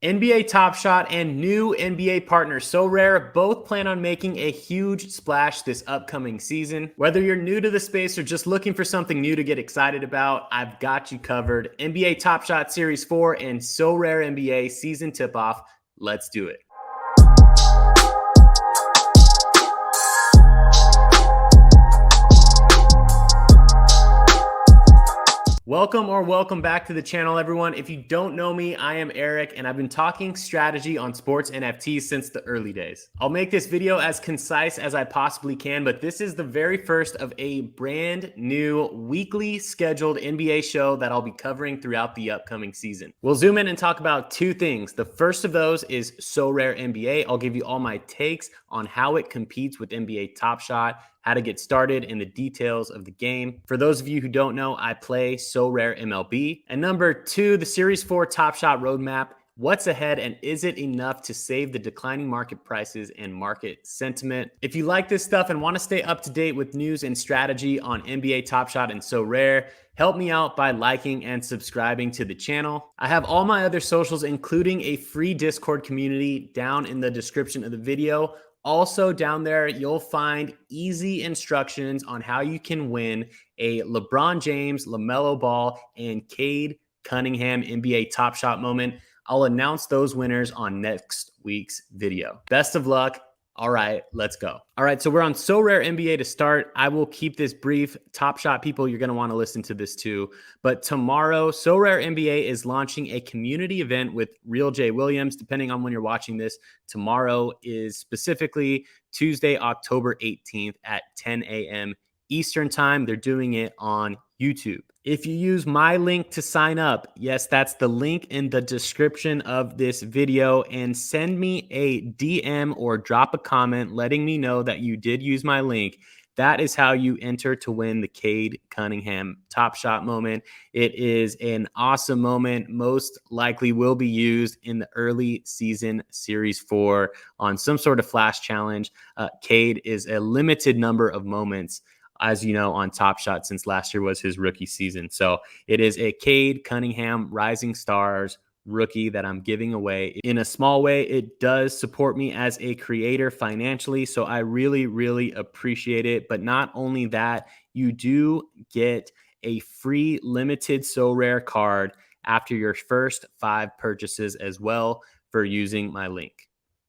NBA Top Shot and new NBA partner Sorare both plan on making a huge splash this upcoming season. Whether you're new to the space or just looking for something new to get excited about, I've got you covered. NBA Top Shot Series 4 and Sorare NBA season tip-off. Let's do it. Welcome back to the channel, everyone. If you don't know me, I am Eric, and I've been talking strategy on sports NFTs since the early days. I'll make this video as concise as I possibly can, but this is the very first of a brand new weekly scheduled NBA show that I'll be covering throughout the upcoming season. We'll zoom in and talk about two things. The first of those is Sorare NBA. I'll give you all my takes on how it competes with NBA Top Shot, how to get started, and the details of the game. For those of you who don't know, I play Sorare MLB. And number two, the Series 4 Top Shot roadmap. What's ahead, and is it enough to save the declining market prices and market sentiment? If you like this stuff and want to stay up to date with news and strategy on NBA Top Shot and Sorare, help me out by liking and subscribing to the channel. I have all my other socials, including a free Discord community, down in the description of the video. Also down there, you'll find easy instructions on how you can win a LeBron James, LaMelo Ball, and Cade Cunningham NBA Top Shot moment. I'll announce those winners on next week's video. Best of luck. All right, let's go. All right, so we're on Sorare NBA to start. I will keep this brief. Top Shot people, you're going to want to listen to this too. But tomorrow, Sorare NBA is launching a community event with Real J Williams. Depending on when you're watching this, tomorrow is specifically Tuesday, October 18th at 10 a.m. Eastern time. They're doing it on YouTube. If you use my link to sign up, yes, that's the link in the description of this video, and send me a DM or drop a comment letting me know that you did use my link, that is how you enter to win the Cade Cunningham Top Shot moment. It is an awesome moment. Most likely will be used in the early season Series 4 on some sort of flash challenge. Cade is a limited number of moments, as you know, on Top Shot, since last year was his rookie season. So it is a Cade Cunningham Rising Stars rookie that I'm giving away. In a small way, it does support me as a creator financially, so I really, really appreciate it. But not only that, you do get a free limited Sorare card after your first 5 purchases as well for using my link.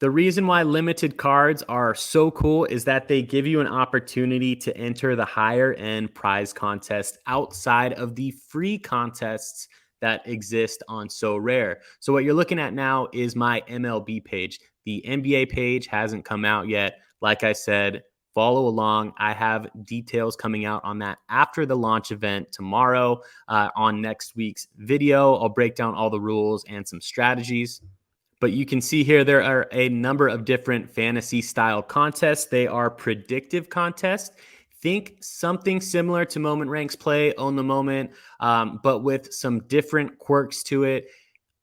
The reason why limited cards are so cool is that they give you an opportunity to enter the higher end prize contest outside of the free contests that exist on Sorare. So what you're looking at now is my MLB page. The NBA page hasn't come out yet. Like I said, follow along. I have details coming out on that after the launch event tomorrow on next week's video. I'll break down all the rules and some strategies. But you can see here there are a number of different fantasy style contests. They are predictive contests. Think something similar to Moment Ranks Play, Own the Moment, but with some different quirks to it.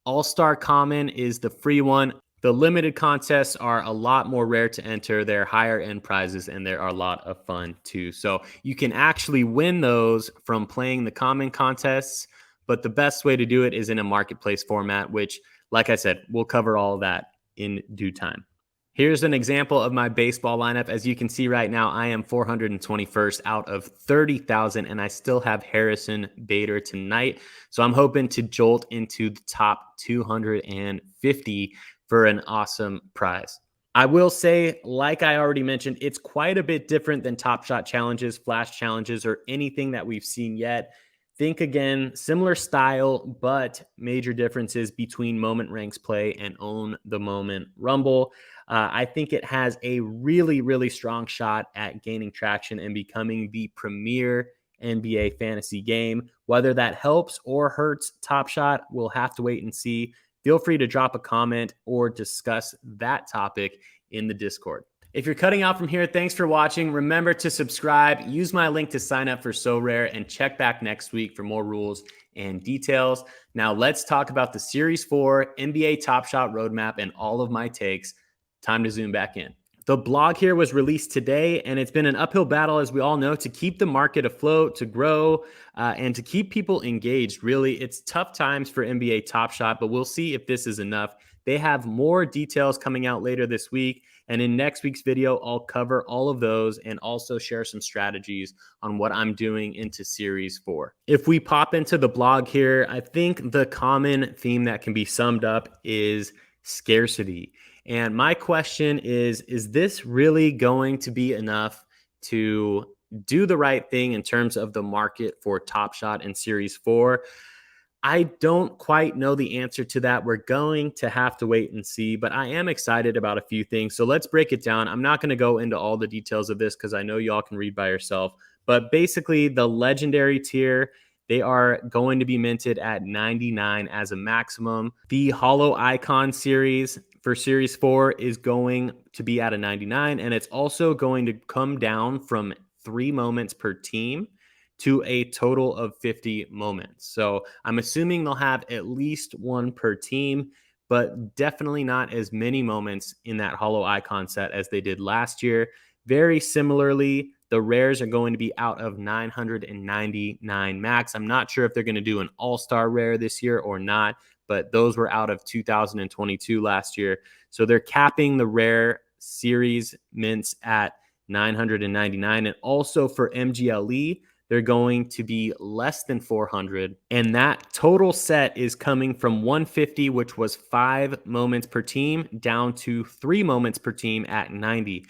All-Star Common is the free one. The limited contests are a lot more rare to enter. They're higher end prizes, and they're a lot of fun too. So you can actually win those from playing the common contests, but the best way to do it is in a marketplace format, which, like I said, we'll cover all of that in due time. Here's an example of my baseball lineup. As you can see right now, I am 421st out of 30,000, and I still have Harrison Bader tonight. So I'm hoping to jolt into the top 250 for an awesome prize. I will say, like I already mentioned, it's quite a bit different than Top Shot challenges, flash challenges, or anything that we've seen yet. Think again, similar style, but major differences between Moment Ranks Play and Own the Moment Rumble. I think it has a really, really strong shot at gaining traction and becoming the premier NBA fantasy game. Whether that helps or hurts Top Shot, we'll have to wait and see. Feel free to drop a comment or discuss that topic in the Discord. If you're cutting out from here, thanks for watching. Remember to subscribe, use my link to sign up for Sorare, and check back next week for more rules and details. Now let's talk about the Series 4 NBA Top Shot roadmap and all of my takes. Time to zoom back in. The blog here was released today, and it's been an uphill battle, as we all know, to keep the market afloat, to grow, and to keep people engaged. Really, it's tough times for NBA Top Shot, but we'll see if this is enough They have more details coming out later this week. And in next week's video, I'll cover all of those and also share some strategies on what I'm doing into Series 4. If we pop into the blog here, I think the common theme that can be summed up is scarcity. And my question is this really going to be enough to do the right thing in terms of the market for Top Shot in Series 4? I don't quite know the answer to that. We're going to have to wait and see, but I am excited about a few things. So let's break it down. I'm not going to go into all the details of this because I know y'all can read by yourself. But basically, the legendary tier, they are going to be minted at 99 as a maximum. The Holo Icon series for Series 4 is going to be at a 99, and it's also going to come down from 3 moments per team to a total of 50 moments. So I'm assuming they'll have at least one per team, but definitely not as many moments in that Holo Icon set as they did last year. Very similarly, the rares are going to be out of 999 max. I'm not sure if they're going to do an all-star rare this year or not, but those were out of 2022 last year. So they're capping the rare series mints at 999. And also for MGLE, they're going to be less than 400. And that total set is coming from 150, which was 5 moments per team, down to 3 moments per team at 90.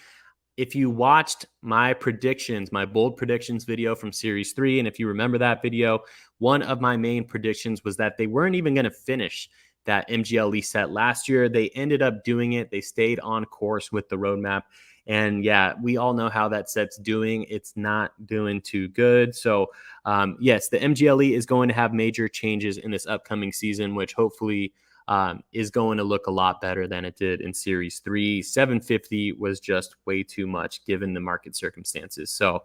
If you watched my predictions, my bold predictions video from Series 3, and if you remember that video, one of my main predictions was that they weren't even going to finish that MGLE set last year. They ended up doing it. They stayed on course with the roadmap. And yeah, we all know how that set's doing. It's not doing too good. So yes, the MGLE is going to have major changes in this upcoming season, which hopefully is going to look a lot better than it did in Series 3. 750 was just way too much given the market circumstances. So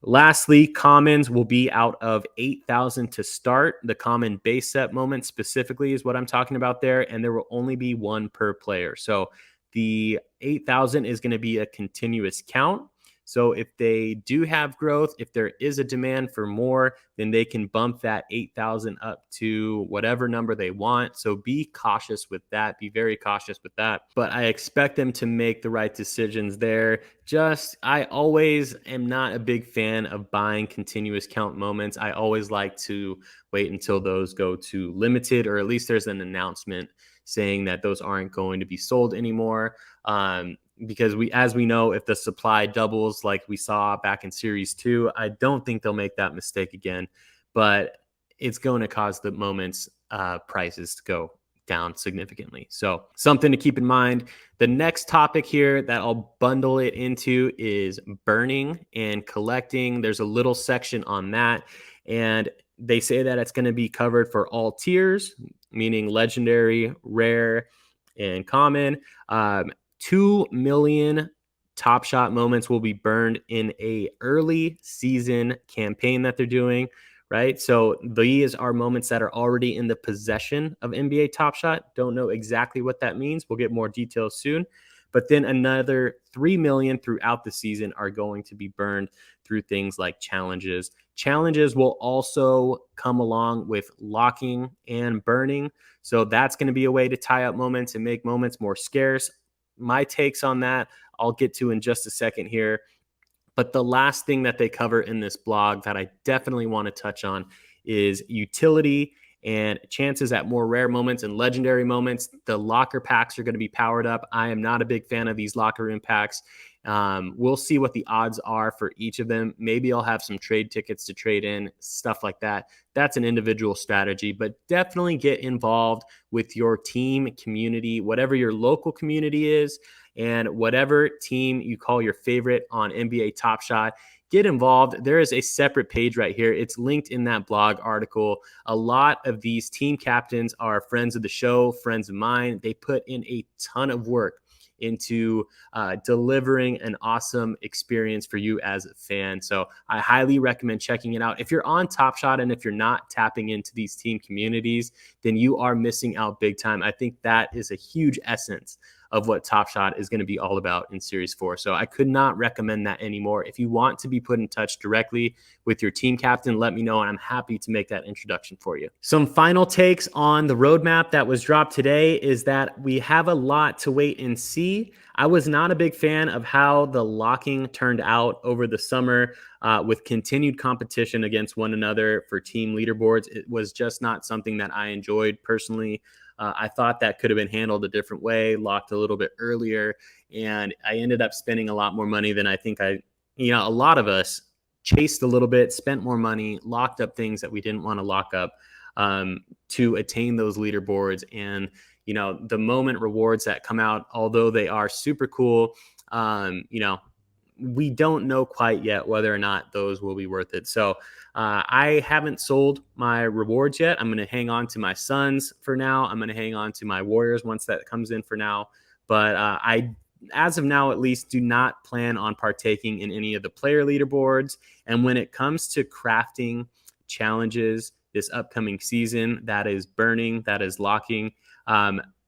lastly, commons will be out of 8,000 to start. The common base set moment specifically is what I'm talking about there, and there will only be one per player. So the 8,000 is going to be a continuous count. So if they do have growth, if there is a demand for more, then they can bump that 8,000 up to whatever number they want. So be cautious with that. Be very cautious with that. But I expect them to make the right decisions there. I always am not a big fan of buying continuous count moments. I always like to wait until those go to limited, or at least there's an announcement saying that those aren't going to be sold anymore. Because as we know, if the supply doubles like we saw back in Series 2, I don't think they'll make that mistake again. But it's going to cause the moments prices to go down significantly. So something to keep in mind. The next topic here that I'll bundle it into is burning and collecting. There's a little section on that. And they say that it's going to be covered for all tiers, meaning legendary, rare, and common. 2 million Top Shot moments will be burned in a early season campaign that they're doing, right? So these are moments that are already in the possession of NBA Top Shot. Don't know exactly what that means. We'll get more details soon. But then another 3 million throughout the season are going to be burned through things like challenges. Challenges will also come along with locking and burning. So that's going to be a way to tie up moments and make moments more scarce. My takes on that, I'll get to in just a second here. But the last thing that they cover in this blog that I definitely want to touch on is utility and chances at more rare moments and legendary moments. The locker packs are going to be powered up. I am not a big fan of these locker room packs. We'll see what the odds are for each of them. Maybe I'll have some trade tickets to trade in, stuff like that. That's an individual strategy, but definitely get involved with your team community, whatever your local community is, and whatever team you call your favorite on NBA Top Shot. Get involved. There is a separate page right here. It's linked in that blog article. A lot of these team captains are friends of the show, friends of mine. They put in a ton of work into delivering an awesome experience for you as a fan. So I highly recommend checking it out. If you're on Top Shot and if you're not tapping into these team communities, then you are missing out big time. I think that is a huge essence of what Top Shot is going to be all about in Series 4. So I could not recommend that anymore. If you want to be put in touch directly with your team captain, let me know, and I'm happy to make that introduction for you. Some final takes on the roadmap that was dropped today is that we have a lot to wait and see. I was not a big fan of how the locking turned out over the summer with continued competition against one another for team leaderboards. It was just not something that I enjoyed personally. I thought that could have been handled a different way, locked a little bit earlier, and I ended up spending a lot more money than I think a lot of us chased a little bit, spent more money, locked up things that we didn't want to lock up to attain those leaderboards. And the moment rewards that come out, although they are super cool, we don't know quite yet whether or not those will be worth it. So I haven't sold my rewards yet. I'm going to hang on to my Suns for now. I'm going to hang on to my Warriors once that comes in for now. But as of now, at least, do not plan on partaking in any of the player leaderboards. And when it comes to crafting challenges this upcoming season, that is burning, that is locking.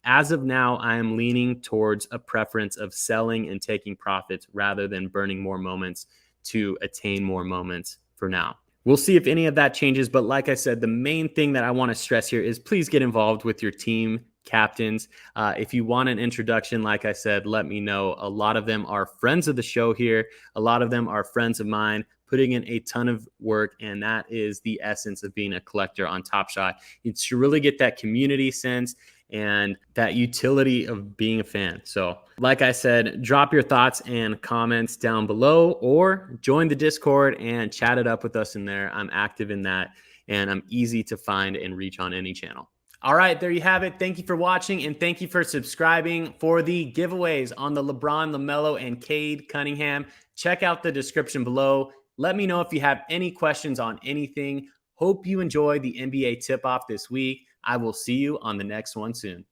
As of now, I am leaning towards a preference of selling and taking profits rather than burning more moments to attain more moments for now. We'll see if any of that changes. But like I said, the main thing that I want to stress here is please get involved with your team captains. If you want an introduction, like I said, let me know. A lot of them are friends of the show here. A lot of them are friends of mine, putting in a ton of work. And that is the essence of being a collector on Top Shot. You should really get that community sense and that utility of being a fan. So like I said, drop your thoughts and comments down below or join the Discord and chat it up with us in there. I'm active in that and I'm easy to find and reach on any channel. All right, there you have it. Thank you for watching and thank you for subscribing. For the giveaways on the LeBron, LaMelo, and Cade Cunningham, check out the description below. Let me know if you have any questions on anything. Hope you enjoy the NBA tip-off this week. I will see you on the next one soon.